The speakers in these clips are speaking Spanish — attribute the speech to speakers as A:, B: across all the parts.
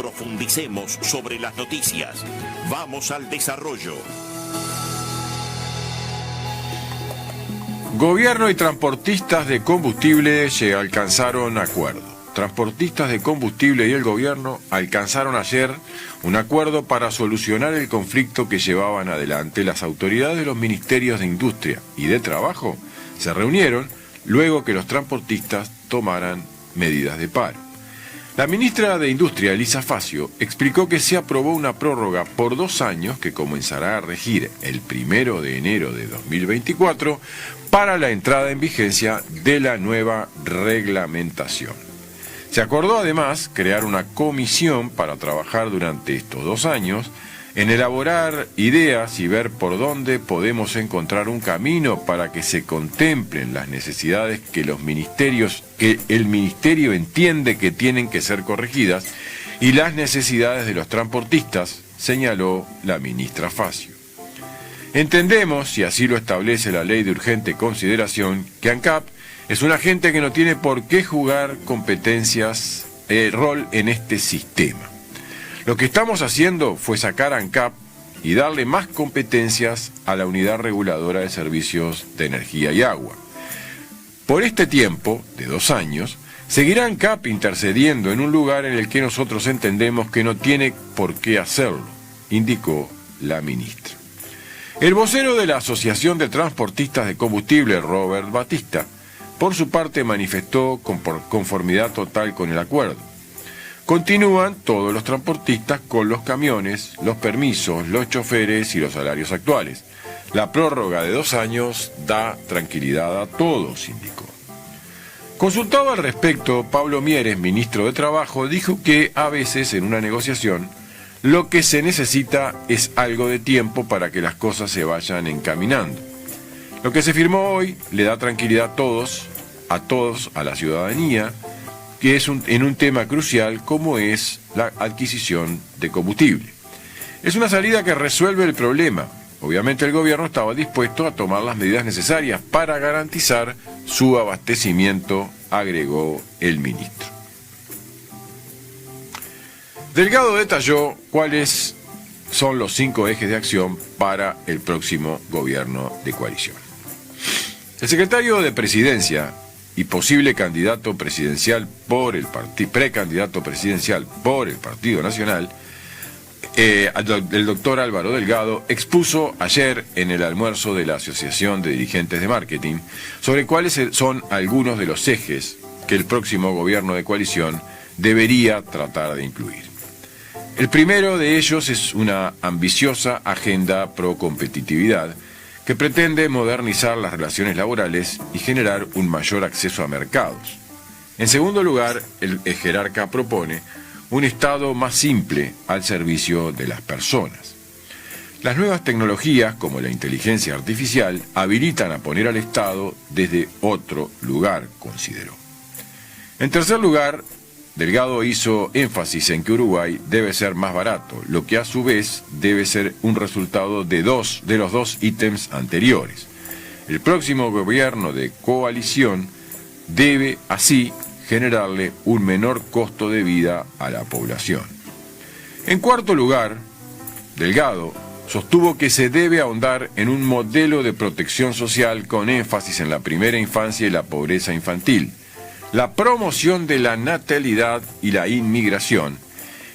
A: profundicemos sobre las noticias. Vamos al desarrollo.
B: Gobierno y transportistas de combustible se alcanzaron acuerdo. Transportistas de combustible y el gobierno alcanzaron ayer un acuerdo para solucionar el conflicto que llevaban adelante. Las autoridades de los ministerios de Industria y de Trabajo se reunieron luego que los transportistas tomaran medidas de paro. La ministra de Industria, Elisa Facio, explicó que se aprobó una prórroga por 2 años que comenzará a regir el 1 de enero de 2024 para la entrada en vigencia de la nueva reglamentación. Se acordó además crear una comisión para trabajar durante estos 2 años en elaborar ideas y ver por dónde podemos encontrar un camino para que se contemplen las necesidades que el ministerio entiende que tienen que ser corregidas y las necesidades de los transportistas, señaló la ministra Facio. Entendemos, y así lo establece la ley de urgente consideración, que ANCAP es un agente que no tiene por qué jugar rol en este sistema. Lo que estamos haciendo fue sacar a ANCAP y darle más competencias a la Unidad Reguladora de Servicios de Energía y Agua. Por este tiempo, de 2 años, seguirá ANCAP intercediendo en un lugar en el que nosotros entendemos que no tiene por qué hacerlo, indicó la ministra. El vocero de la Asociación de Transportistas de Combustible, Robert Batista, por su parte manifestó conformidad total con el acuerdo. Continúan todos los transportistas con los camiones, los permisos, los choferes y los salarios actuales. La prórroga de 2 años da tranquilidad a todos, indicó. Consultado al respecto, Pablo Mieres, ministro de Trabajo, dijo que a veces en una negociación lo que se necesita es algo de tiempo para que las cosas se vayan encaminando. Lo que se firmó hoy le da tranquilidad a todos, a la ciudadanía, que es en un tema crucial como es la adquisición de combustible. Es una salida que resuelve el problema. Obviamente el gobierno estaba dispuesto a tomar las medidas necesarias para garantizar su abastecimiento, agregó el ministro. Delgado detalló cuáles son los 5 ejes de acción para el próximo gobierno de coalición. El secretario de Presidencia y posible candidato presidencial precandidato presidencial por el Partido Nacional, el doctor Álvaro Delgado, expuso ayer en el almuerzo de la Asociación de Dirigentes de Marketing sobre cuáles son algunos de los ejes que el próximo gobierno de coalición debería tratar de incluir. El primero de ellos es una ambiciosa agenda pro competitividad que pretende modernizar las relaciones laborales y generar un mayor acceso a mercados. En segundo lugar, el jerarca propone un Estado más simple al servicio de las personas. Las nuevas tecnologías, como la inteligencia artificial, habilitan a poner al Estado desde otro lugar, consideró. En tercer lugar, Delgado hizo énfasis en que Uruguay debe ser más barato, lo que a su vez debe ser un resultado de los 2 ítems anteriores. El próximo gobierno de coalición debe así generarle un menor costo de vida a la población. En cuarto lugar, Delgado sostuvo que se debe ahondar en un modelo de protección social con énfasis en la primera infancia y la pobreza infantil, la promoción de la natalidad y la inmigración,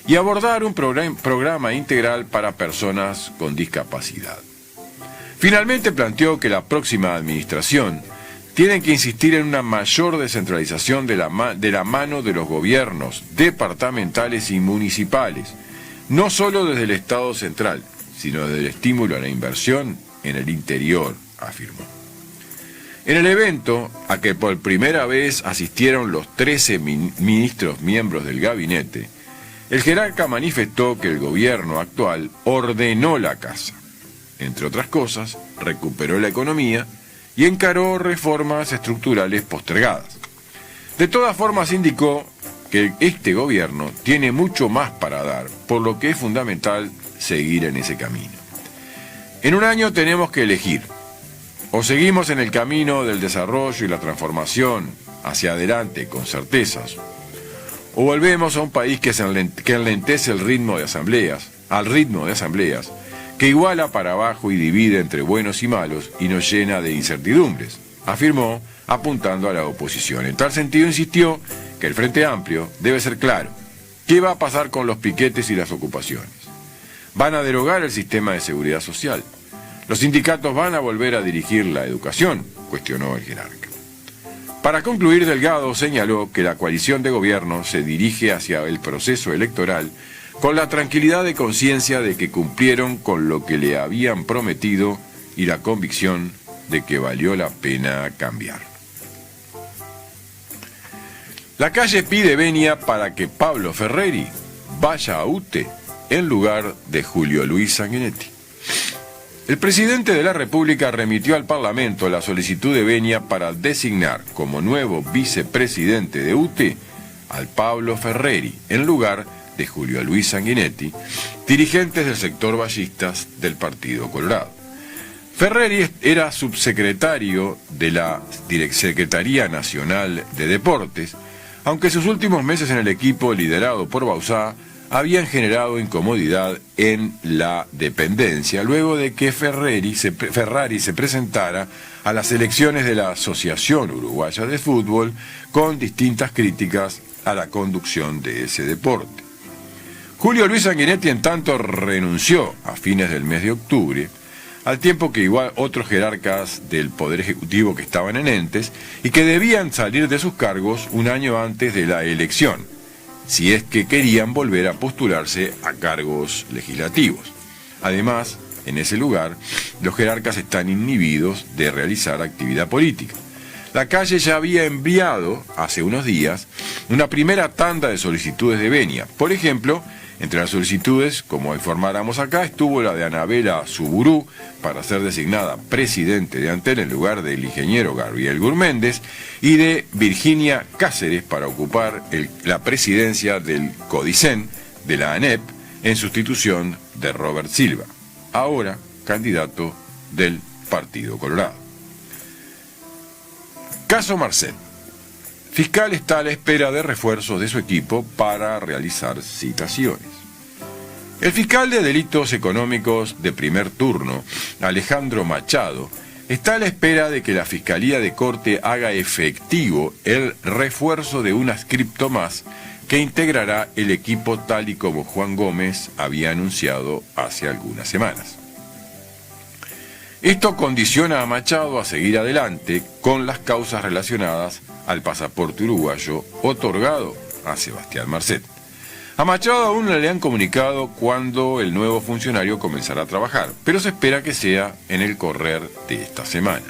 B: y abordar un programa integral para personas con discapacidad. Finalmente planteó que la próxima administración tiene que insistir en una mayor descentralización de la mano de los gobiernos departamentales y municipales, no solo desde el Estado central, sino desde el estímulo a la inversión en el interior, afirmó. En el evento, a que por primera vez asistieron los 13 ministros miembros del gabinete, el jerarca manifestó que el gobierno actual ordenó la casa. Entre otras cosas, recuperó la economía y encaró reformas estructurales postergadas. De todas formas, indicó que este gobierno tiene mucho más para dar, por lo que es fundamental seguir en ese camino. En un año tenemos que elegir. O seguimos en el camino del desarrollo y la transformación hacia adelante con certezas, o volvemos a un país que enlentece al ritmo de asambleas, que iguala para abajo y divide entre buenos y malos y nos llena de incertidumbres, afirmó, apuntando a la oposición. En tal sentido insistió que el Frente Amplio debe ser claro. ¿Qué va a pasar con los piquetes y las ocupaciones? ¿Van a derogar el sistema de seguridad social? ¿Los sindicatos van a volver a dirigir la educación?, cuestionó el jerarca. Para concluir, Delgado señaló que la coalición de gobierno se dirige hacia el proceso electoral con la tranquilidad de conciencia de que cumplieron con lo que le habían prometido y la convicción de que valió la pena cambiar. La calle pide venia para que Pablo Ferreri vaya a UTE en lugar de Julio Luis Sanguinetti. El presidente de la República remitió al Parlamento la solicitud de venia para designar como nuevo vicepresidente de UTE al Pablo Ferreri en lugar de Julio Luis Sanguinetti, dirigentes del sector vallistas del Partido Colorado. Ferreri era subsecretario de la Secretaría Nacional de Deportes, aunque sus últimos meses en el equipo liderado por Bauzá habían generado incomodidad en la dependencia, luego de que Ferrari se presentara a las elecciones de la Asociación Uruguaya de Fútbol con distintas críticas a la conducción de ese deporte. Julio Luis Sanguinetti, en tanto, renunció a fines del mes de octubre, al tiempo que igual otros jerarcas del Poder Ejecutivo que estaban en entes y que debían salir de sus cargos un año antes de la elección, si es que querían volver a postularse a cargos legislativos. Además, en ese lugar, los jerarcas están inhibidos de realizar actividad política. La calle ya había enviado, hace unos días, una primera tanda de solicitudes de venia. Por ejemplo, entre las solicitudes, como informáramos acá, estuvo la de Anabela Suburú para ser designada presidente de Antel en lugar del ingeniero Gabriel Gurméndez y de Virginia Cáceres para ocupar la presidencia del CODICEN de la ANEP en sustitución de Robert Silva, ahora candidato del Partido Colorado. Caso Marcet. Fiscal está a la espera de refuerzos de su equipo para realizar citaciones. El fiscal de delitos económicos de primer turno, Alejandro Machado, está a la espera de que la Fiscalía de Corte haga efectivo el refuerzo de un adscripto más que integrará el equipo tal y como Juan Gómez había anunciado hace algunas semanas. Esto condiciona a Machado a seguir adelante con las causas relacionadas al pasaporte uruguayo otorgado a Sebastián Marcet. A Machado aún no le han comunicado cuándo el nuevo funcionario comenzará a trabajar, pero se espera que sea en el correr de esta semana.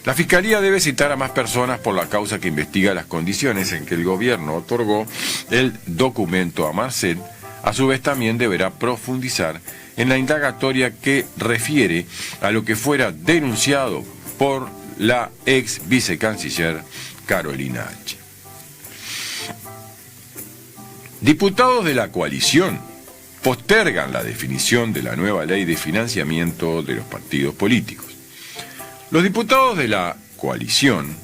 B: La Fiscalía debe citar a más personas por la causa que investiga las condiciones en que el gobierno otorgó el documento a Marcet. A su vez también deberá profundizar en la indagatoria que refiere a lo que fuera denunciado por la ex vicecanciller Carolina H. Diputados de la coalición postergan la definición de la nueva ley de financiamiento de los partidos políticos. Los diputados de la coalición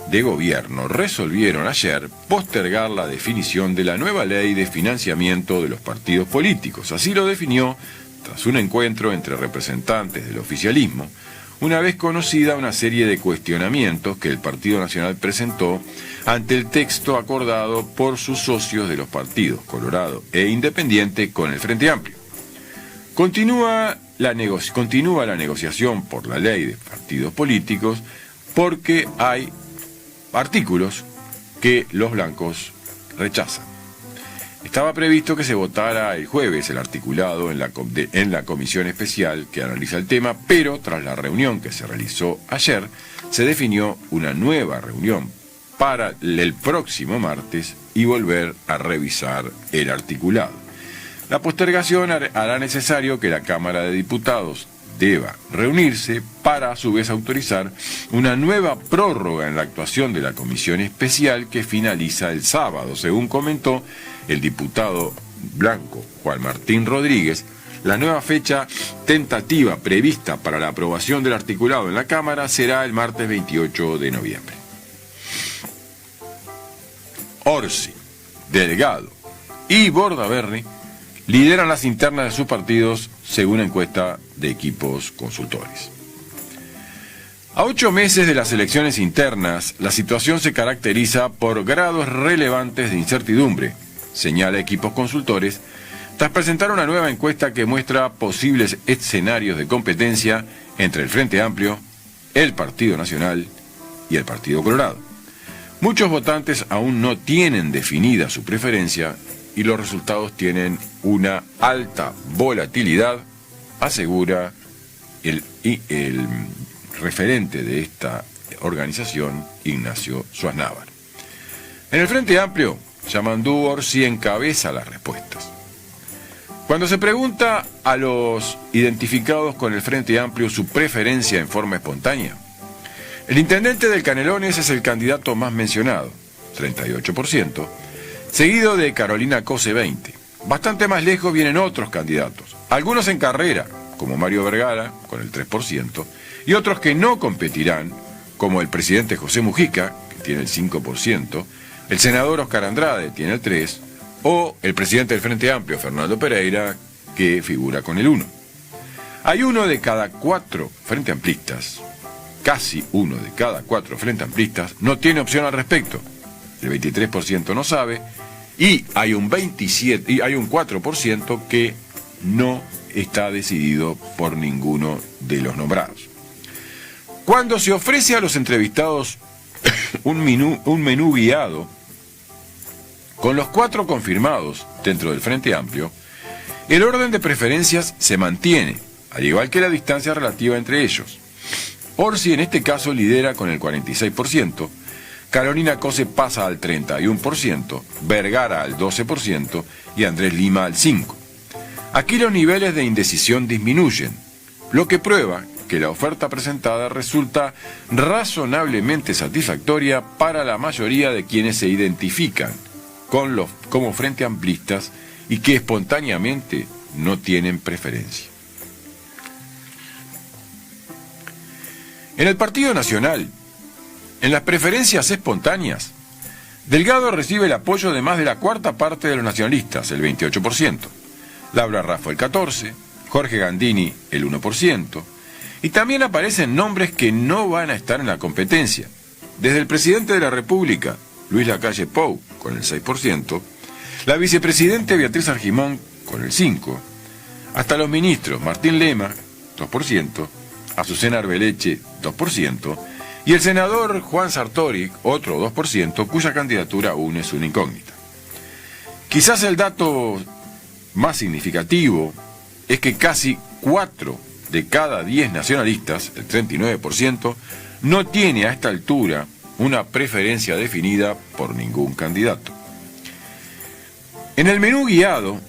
B: de gobierno resolvieron ayer postergar la definición de la nueva ley de financiamiento de los partidos políticos. Así lo definió tras un encuentro entre representantes del oficialismo, una vez conocida una serie de cuestionamientos que el Partido Nacional presentó ante el texto acordado por sus socios de los partidos Colorado e Independiente con el Frente Amplio. Continúa la negociación por la ley de partidos políticos porque hay artículos que los blancos rechazan. Estaba previsto que se votara el jueves el articulado en la comisión especial que analiza el tema, pero tras la reunión que se realizó ayer, se definió una nueva reunión para el próximo martes y volver a revisar el articulado. La postergación hará necesario que la Cámara de Diputados deba reunirse para a su vez autorizar una nueva prórroga en la actuación de la comisión especial que finaliza el sábado. Según comentó el diputado blanco Juan Martín Rodríguez, la nueva fecha tentativa prevista para la aprobación del articulado en la Cámara será el martes 28 de noviembre. Orsi. Delgado y Bordaberry lideran las internas de sus partidos según encuesta de Equipos Consultores. A 8 meses de las elecciones internas, la situación se caracteriza por grados relevantes de incertidumbre, señala Equipos Consultores, tras presentar una nueva encuesta que muestra posibles escenarios de competencia entre el Frente Amplio, el Partido Nacional y el Partido Colorado. Muchos votantes aún no tienen definida su preferencia y los resultados tienen una alta volatilidad, asegura el referente de esta organización, Ignacio Suaznavar. En el Frente Amplio, Yamandú Orsi encabeza las respuestas. Cuando se pregunta a los identificados con el Frente Amplio su preferencia en forma espontánea, el intendente del Canelones es el candidato más mencionado, 38%, seguido de Carolina Cose, 20%. Bastante más lejos vienen otros candidatos, algunos en carrera, como Mario Vergara, con el 3%, y otros que no competirán, como el presidente José Mujica, que tiene el 5%, el senador Oscar Andrade tiene el 3%, o el presidente del Frente Amplio, Fernando Pereira, que figura con el 1%. Hay uno de cada 4 Frente Amplistas, casi uno de cada 4 Frente Amplistas, no tiene opción al respecto. El 23% no sabe, y hay un 4% que no está decidido por ninguno de los nombrados. Cuando se ofrece a los entrevistados un menú guiado con los 4 confirmados dentro del Frente Amplio, el orden de preferencias se mantiene, al igual que la distancia relativa entre ellos. Orsi en este caso lidera con el 46%, Carolina Cose pasa al 31%, Vergara al 12% y Andrés Lima al 5%. Aquí los niveles de indecisión disminuyen, lo que prueba que la oferta presentada resulta razonablemente satisfactoria para la mayoría de quienes se identifican como frente amplistas y que espontáneamente no tienen preferencia. En el Partido Nacional, en las preferencias espontáneas, Delgado recibe el apoyo de más de la cuarta parte de los nacionalistas, el 28%, Laura Raffo el 14%, Jorge Gandini el 1%, y también aparecen nombres que no van a estar en la competencia, desde el presidente de la República, Luis Lacalle Pou, con el 6%, la vicepresidente Beatriz Argimón, con el 5%, hasta los ministros Martín Lema, 2%, Azucena Arbeleche, 2%, y el senador Juan Sartori, otro 2%, cuya candidatura aún es una incógnita. Quizás el dato más significativo es que casi 4 de cada 10 nacionalistas, el 39%, no tiene a esta altura una preferencia definida por ningún candidato. En el menú guiado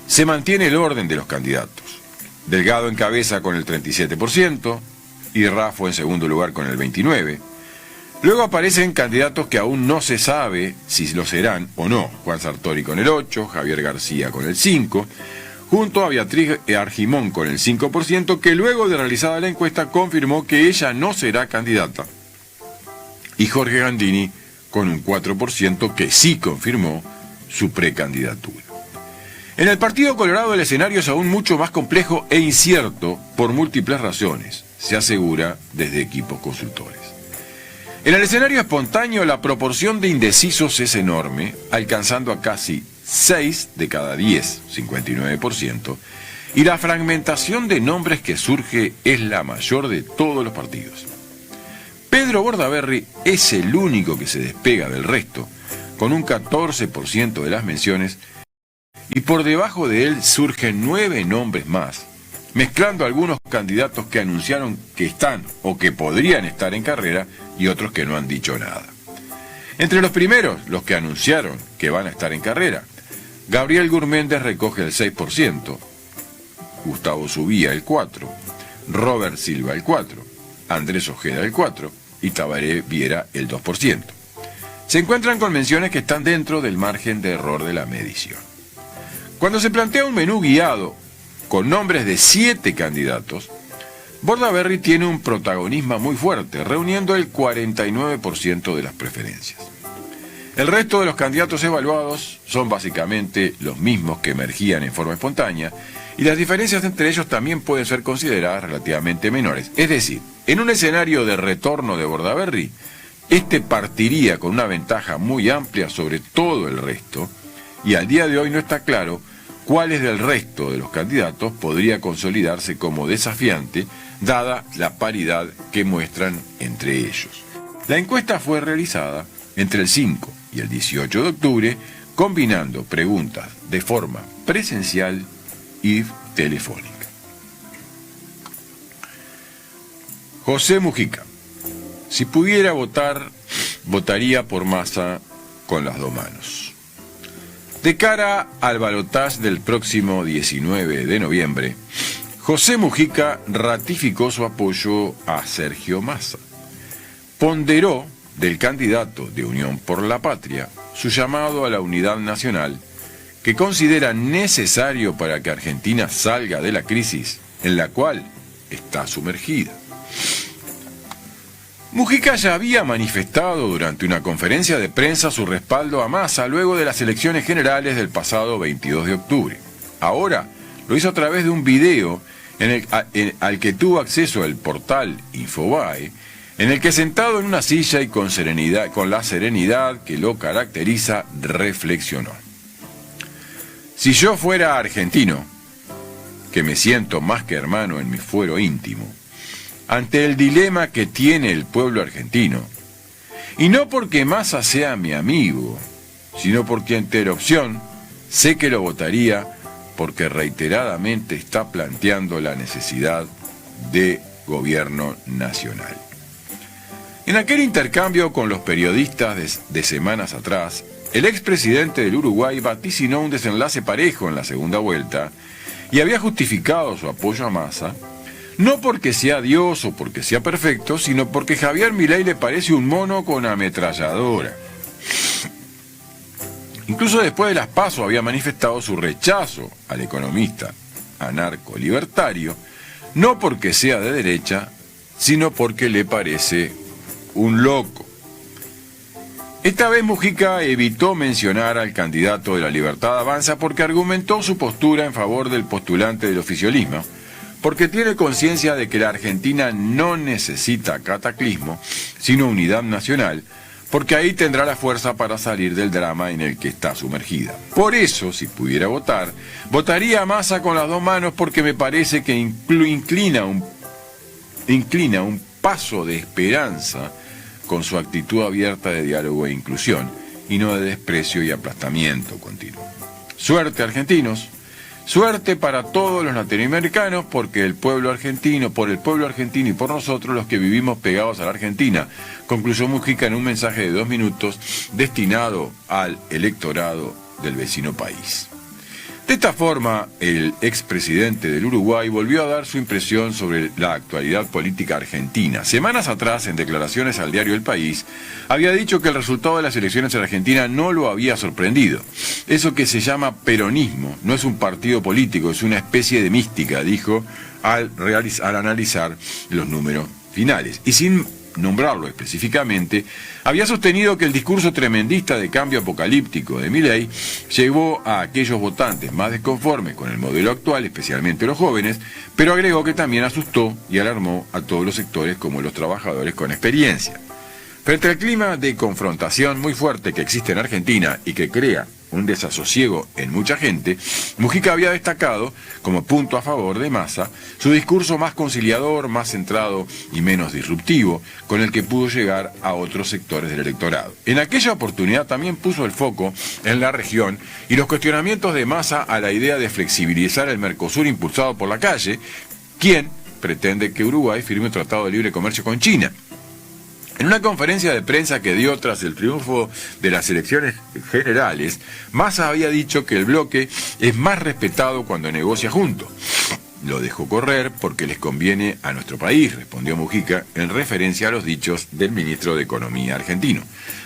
B: se mantiene el orden de los candidatos. Delgado encabeza con el 37% y Raffo en segundo lugar con el 29%. Luego aparecen candidatos que aún no se sabe si lo serán o no. Juan Sartori con el 8%, Javier García con el 5%, junto a Beatriz Argimón con el 5%, que luego de realizada la encuesta confirmó que ella no será candidata. Y Jorge Gandini con un 4% que sí confirmó su precandidatura. En el Partido Colorado el escenario es aún mucho más complejo e incierto por múltiples razones, se asegura desde Equipos Consultores. En el escenario espontáneo la proporción de indecisos es enorme, alcanzando a casi 6 de cada 10, 59%, y la fragmentación de nombres que surge es la mayor de todos los partidos. Pedro Bordaberry es el único que se despega del resto, con un 14% de las menciones, y por debajo de él surgen 9 nombres más, mezclando algunos candidatos que anunciaron que están o que podrían estar en carrera y otros que no han dicho nada. Entre los primeros, los que anunciaron que van a estar en carrera, Gabriel Gurméndez recoge el 6%, Gustavo Subía el 4%, Robert Silva el 4%, Andrés Ojeda el 4% y Tabaré Viera el 2%. Se encuentran con menciones que están dentro del margen de error de la medición. Cuando se plantea un menú guiado con nombres de 7 candidatos, Bordaberry tiene un protagonismo muy fuerte, reuniendo el 49% de las preferencias. El resto de los candidatos evaluados son básicamente los mismos que emergían en forma espontánea, y las diferencias entre ellos también pueden ser consideradas relativamente menores. Es decir, en un escenario de retorno de Bordaberry, este partiría con una ventaja muy amplia sobre todo el resto, y al día de hoy no está claro cuáles del resto de los candidatos podría consolidarse como desafiante, dada la paridad que muestran entre ellos. La encuesta fue realizada entre el 5 y el 18 de octubre, combinando preguntas de forma presencial y telefónica. José Mujica: si pudiera votar, votaría por Massa con las dos manos. De cara al balotaje del próximo 19 de noviembre, José Mujica ratificó su apoyo a Sergio Massa. Ponderó del candidato de Unión por la Patria su llamado a la unidad nacional, que considera necesario para que Argentina salga de la crisis en la cual está sumergida. Mujica ya había manifestado durante una conferencia de prensa su respaldo a Massa luego de las elecciones generales del pasado 22 de octubre. Ahora lo hizo a través de un video al que tuvo acceso el portal Infobae, en el que, sentado en una silla y con la serenidad que lo caracteriza, reflexionó: si yo fuera argentino, que me siento más que hermano en mi fuero íntimo, ante el dilema que tiene el pueblo argentino, y no porque Massa sea mi amigo, sino porque ante la opción sé que lo votaría porque reiteradamente está planteando la necesidad de gobierno nacional. En aquel intercambio con los periodistas de semanas atrás, el expresidente del Uruguay vaticinó un desenlace parejo en la segunda vuelta y había justificado su apoyo a Massa, no porque sea Dios o porque sea perfecto, sino porque Javier Milei le parece un mono con ametralladora. Incluso después de las PASO había manifestado su rechazo al economista anarco-libertario, no porque sea de derecha, sino porque le parece un loco. Esta vez Mujica evitó mencionar al candidato de La Libertad Avanza porque argumentó su postura en favor del postulante del oficialismo, porque tiene conciencia de que la Argentina no necesita cataclismo, sino unidad nacional, porque ahí tendrá la fuerza para salir del drama en el que está sumergida. Por eso, si pudiera votar, votaría a Massa con las dos manos, porque me parece que inclina un paso de esperanza con su actitud abierta de diálogo e inclusión, y no de desprecio y aplastamiento continuo. Suerte, argentinos. Suerte para todos los latinoamericanos, porque por el pueblo argentino y por nosotros los que vivimos pegados a la Argentina, concluyó Mujica en un mensaje de 2 minutos destinado al electorado del vecino país. De esta forma, el expresidente del Uruguay volvió a dar su impresión sobre la actualidad política argentina. Semanas atrás, en declaraciones al diario El País, había dicho que el resultado de las elecciones en Argentina no lo había sorprendido. Eso que se llama peronismo no es un partido político, es una especie de mística, dijo al analizar los números finales. Y sin nombrarlo específicamente, había sostenido que el discurso tremendista de cambio apocalíptico de Milei llevó a aquellos votantes más desconformes con el modelo actual, especialmente los jóvenes, pero agregó que también asustó y alarmó a todos los sectores como los trabajadores con experiencia. Frente al clima de confrontación muy fuerte que existe en Argentina y que crea un desasosiego en mucha gente, Mujica había destacado, como punto a favor de Massa, su discurso más conciliador, más centrado y menos disruptivo, con el que pudo llegar a otros sectores del electorado. En aquella oportunidad también puso el foco en la región y los cuestionamientos de Massa a la idea de flexibilizar el Mercosur impulsado por la calle, quien pretende que Uruguay firme un tratado de libre comercio con China. En una conferencia de prensa que dio tras el triunfo de las elecciones generales, Massa había dicho que el bloque es más respetado cuando negocia junto. Lo dejó correr porque les conviene a nuestro país, respondió Mujica en referencia a los dichos del ministro de Economía argentino.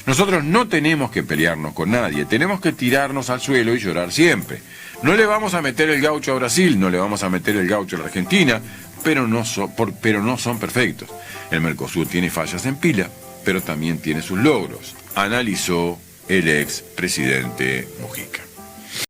B: Nosotros no tenemos que pelearnos con nadie, tenemos que tirarnos al suelo y llorar siempre. No le vamos a meter el gaucho a Brasil, no le vamos a meter el gaucho a la Argentina, pero no son perfectos. El Mercosur tiene fallas en pila, pero también tiene sus logros, analizó el ex presidente Mujica.